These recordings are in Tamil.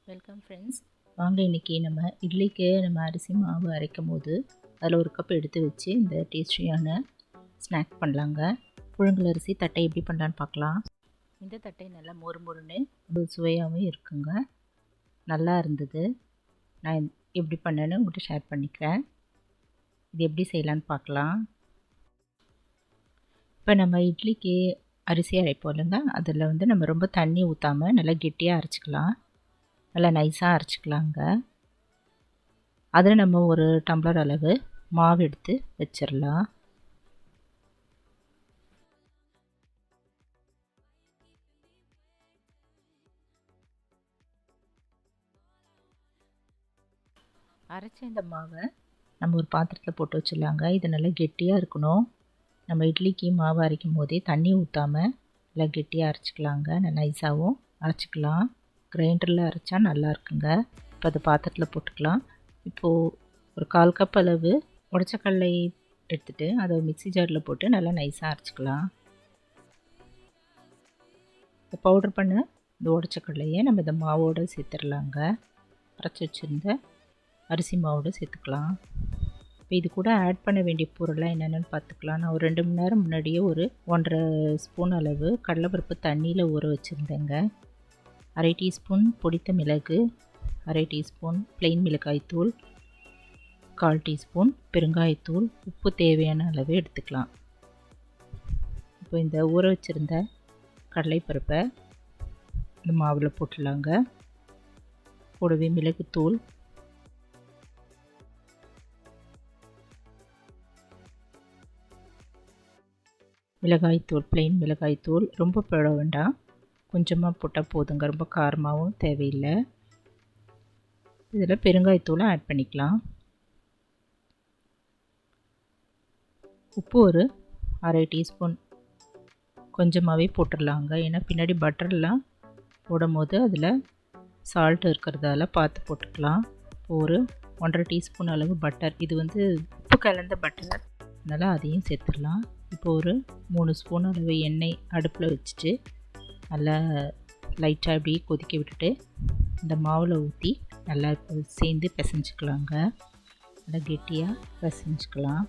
Welcome friends. வாங்க இன்றைக்கி நம்ம இட்லிக்கு நம்ம அரிசி மாவு அரைக்கும் போது அதில் ஒரு கப் எடுத்து வச்சு இந்த டேஸ்டியான ஸ்நாக் பண்ணலாங்க. புழுங்கல் அரிசி தட்டை எப்படி பண்ணலான்னு பார்க்கலாம். இந்த தட்டை நல்லா மொறு மொறுன்னு சுவையாகவும் இருக்குங்க. நல்லா இருந்தது. நான் எப்படி பண்ணேன்னு உங்கள்கிட்ட ஷேர் பண்ணிக்கிறேன். இது எப்படி செய்யலான்னு பார்க்கலாம். இப்போ நம்ம இட்லிக்கு அரிசி அரைப்போம் இல்லைங்க, அதில் நம்ம ரொம்ப தண்ணி ஊற்றாமல் நல்லா கெட்டியாக அரைச்சிக்கலாம். நல்லா நைஸாக அரைச்சிக்கலாங்க. அதில் நம்ம ஒரு டம்ளர் அளவு மாவு எடுத்து வச்சிடலாம். அரைச்ச இந்த மாவை நம்ம ஒரு பாத்திரத்தில் போட்டு வச்சிடலாங்க. இது நல்லா கெட்டியாக இருக்கணும். நம்ம இட்லிக்கு மாவு அரைக்கும் போதே தண்ணி ஊற்றாமல் நல்லா கெட்டியாக அரைச்சிக்கலாங்க. நல்லா நைஸாகவும் அரைச்சிக்கலாம். கிரைண்டரில் அரைச்சா நல்லா இருக்குங்க. இப்போ அதை பாத்திரத்தில் போட்டுக்கலாம். இப்போது ஒரு 1/4 கப் அளவு உடைச்ச கடலை எடுத்துகிட்டு அதை மிக்ஸி ஜாரில் போட்டு நல்லா நைஸாக அரைச்சிக்கலாம். இந்த பவுடர் பண்ண இந்த உடைச்ச கடலையை நம்ம இந்த மாவோடு சேர்த்துடலாங்க. அரைச்சி வச்சுருந்த அரிசி மாவோடு சேர்த்துக்கலாம். இப்போ இது கூட ஆட் பண்ண வேண்டிய பொருளாக என்னென்னு பார்த்துக்கலாம். நான் ஒரு 2 மணி நேரம் முன்னாடியே ஒரு 1.5 ஸ்பூன் அளவு கடலைப்பருப்பு தண்ணியில் ஊற வச்சுருந்தேங்க. 1/2 டீஸ்பூன் பொடித்த மிளகு, 1/2 டீஸ்பூன் ப்ளெயின் மிளகாய்த்தூள், 1/4 டீஸ்பூன் பெருங்காயத்தூள், உப்பு தேவையான அளவு எடுத்துக்கலாம். இப்போ இந்த ஊற வச்சுருந்த கடலைப்பருப்பை இந்த மாவில் போட்டுடலாங்க. கூடவே மிளகுத்தூள், மிளகாய்த்தூள், ப்ளெயின் மிளகாய்த்தூள் ரொம்ப போட வேண்டாம், கொஞ்சமாக போட்டால் போதுங்க. ரொம்ப காரமாகவும் தேவையில்லை. இதில் பெருங்காயத்தூளை ஆட் பண்ணிக்கலாம். உப்பு ஒரு 1/2 டீஸ்பூன் கொஞ்சமாகவே போட்டுடலாங்க. ஏன்னா பின்னாடி பட்டர்லாம் போடும் போது அதில் சால்ட் இருக்கிறதால பார்த்து போட்டுக்கலாம். ஒரு 1.5 டீஸ்பூன் அளவு பட்டர், இது உப்பு கலந்த பட்டர், அதனால் அதையும் சேர்த்துடலாம். இப்போ ஒரு 3 ஸ்பூன் அளவு எண்ணெய் அடுப்பில் வச்சுட்டு நல்லா லைட்டாக அப்படியே கொதிக்க விட்டுட்டு இந்த மாவில் ஊற்றி நல்லா சேர்ந்து பிசைஞ்சிக்கலாங்க. நல்லா கெட்டியாக பிசைஞ்சிக்கலாம்.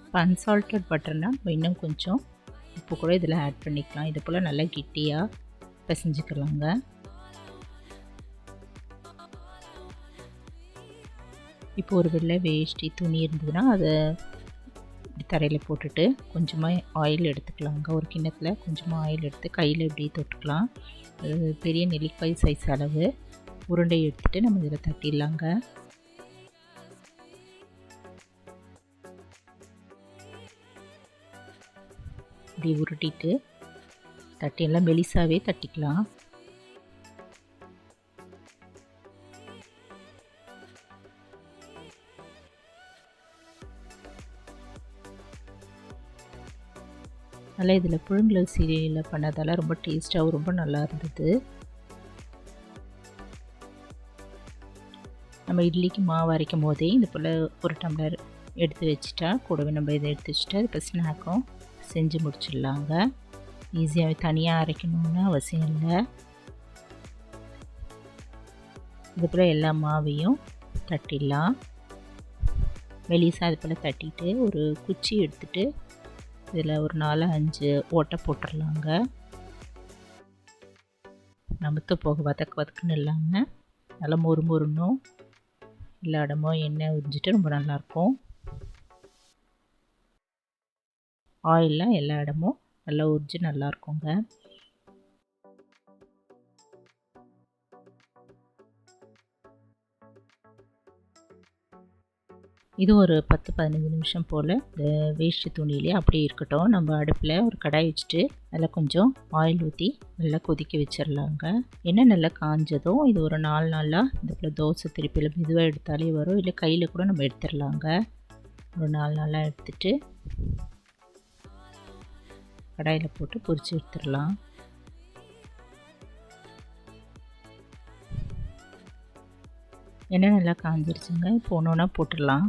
இப்போ அன்சால்ட்டட் பட்டர்னால் இன்னும் கொஞ்சம் உப்பு கூட இதில் ஆட் பண்ணிக்கலாம். இது போல் நல்லா கெட்டியாக பிசைஞ்சிக்கலாங்க. இப்போ ஒரு வெள்ளை வேஷ்டி துணி இருந்ததுன்னா அதை தரையில் போட்டுட்டு கொஞ்சமாக ஆயில் எடுத்துக்கலாங்க. ஒரு கிண்ணத்தில் கொஞ்சமாக ஆயில் எடுத்து கையில் இப்படி தொட்டுக்கலாம். பெரிய நெல்லிக்காய் சைஸ் அளவு உருண்டை எடுத்துகிட்டு நம்ம இதில் தட்டிடலாங்க. இப்படி உருட்டிட்டு தட்டியெல்லாம் மெலிசாவே தட்டிக்கலாம். நல்லா இதில் புழுங்கல் அரிசியில் பண்ணதால் ரொம்ப டேஸ்ட்டாகவும் ரொம்ப நல்லா இருந்தது. நம்ம இட்லிக்கு மாவு அரைக்கும் போதே இது போல் ஒரு டம்ளர் எடுத்து வச்சுட்டா கூடவே நம்ம இதை எடுத்து வச்சுட்டா இப்போ ஸ்நாக்கும் செஞ்சு முடிச்சிடலாங்க. ஈஸியாகவே தனியாக அரைக்கணும்னு அவசியம் இல்லை. இது போல் எல்லா மாவையும் தட்டிடலாம். மெலிசாக இது போல் தட்டிட்டு ஒரு குச்சி எடுத்துகிட்டு இதில் ஒரு 4-5 ஓட்டை போட்டுடலாங்க. நமுத்து போக வதக்குன்னு இல்லாமல் நல்லா மொறு மொறுன்னும் எல்லா இடமும் எண்ணெய் உறிஞ்சிட்டு ரொம்ப நல்லாயிருக்கும். ஆயிலில் எல்லா இடமும் நல்லா உறிஞ்சி நல்லாயிருக்குங்க. இது ஒரு 10-15 நிமிஷம் போல் இந்த வேஷ்டி துணியிலே அப்படியே இருக்கட்டும். நம்ம அடுப்பில் ஒரு கடாய் வச்சுட்டு அதில் கொஞ்சம் ஆயில் ஊற்றி நல்லா கொதிக்க வச்சிடலாங்க. எண்ணெய் நல்லா காஞ்சதும் இது ஒரு 4 நாளாக இந்த போல் தோசை திருப்பியில் மெதுவாக எடுத்தாலே வரும், இல்லை கையில் கூட நம்ம எடுத்துடலாங்க. ஒரு 4 நாளாக எடுத்துட்டு கடாயில் போட்டு பொரிச்சு எடுத்துடலாம். எண்ணெய் நல்லா காஞ்சிருச்சுங்க. இப்போ ஒன்று ஒன்றா போட்டுடலாம்.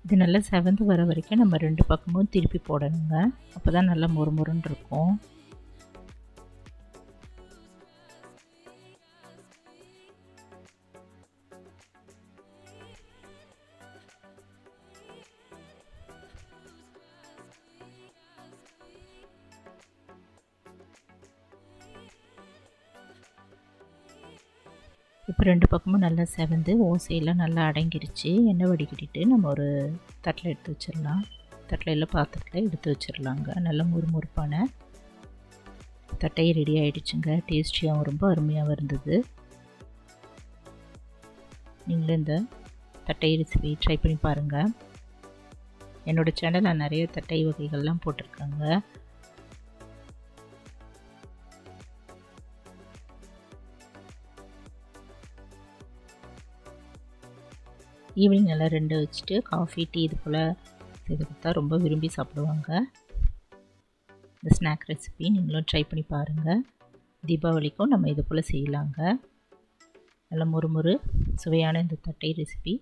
இது நல்லா செவந்து வர வரைக்கும் நம்ம 2 பக்கமும் திருப்பி போடணுங்க. அப்போ தான் நல்லா மொறுமொறுன்னு இருக்கும். இப்போ 2 பக்கமும் நல்லா செவந்து ஓசையெல்லாம் நல்லா அடங்கிருச்சு. எண்ணெய் வடிகட்டிட்டு நம்ம ஒரு தட்டில் எடுத்து வச்சிடலாம். தட்டில் இல்லை பாத்திரத்தில் எடுத்து வச்சிடலாங்க. நல்லா முறுமுறுப்பான தட்டை ரெடி ஆகிடுச்சுங்க. டேஸ்டியாகவும் ரொம்ப அருமையாகவும் இருந்தது. நீங்களும் இந்த தட்டை ரெசிபி ட்ரை பண்ணி பாருங்கள். என்னோடய சேனலில் நிறைய தட்டை வகைகள்லாம் போட்டிருக்காங்க. ஈவினிங் நல்லா 2 வச்சுட்டு காஃபி டீ இது போல் செய்து கொடுத்தா ரொம்ப விரும்பி சாப்பிடுவாங்க. இந்த ஸ்நாக் ரெசிபி நீங்களும் ட்ரை பண்ணி பாருங்கள். தீபாவளிக்கும் நம்ம இது போல் செய்யலாங்க. நல்ல முறுமுறு சுவையான இந்த தட்டை ரெசிபி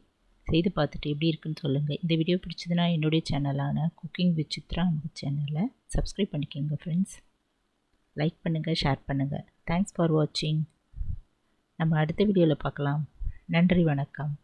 செய்து பார்த்துட்டு எப்படி இருக்குன்னு சொல்லுங்கள். இந்த வீடியோ பிடிச்சதுன்னா என்னுடைய சேனலான குக்கிங் வித் சித்ரா அன்பு சேனலை சப்ஸ்கிரைப் பண்ணிக்கோங்க ஃப்ரெண்ட்ஸ். லைக் பண்ணுங்கள், ஷேர் பண்ணுங்கள். தேங்க்ஸ் ஃபார் வாட்சிங். நம்ம அடுத்த வீடியோவில் பார்க்கலாம். நன்றி, வணக்கம்.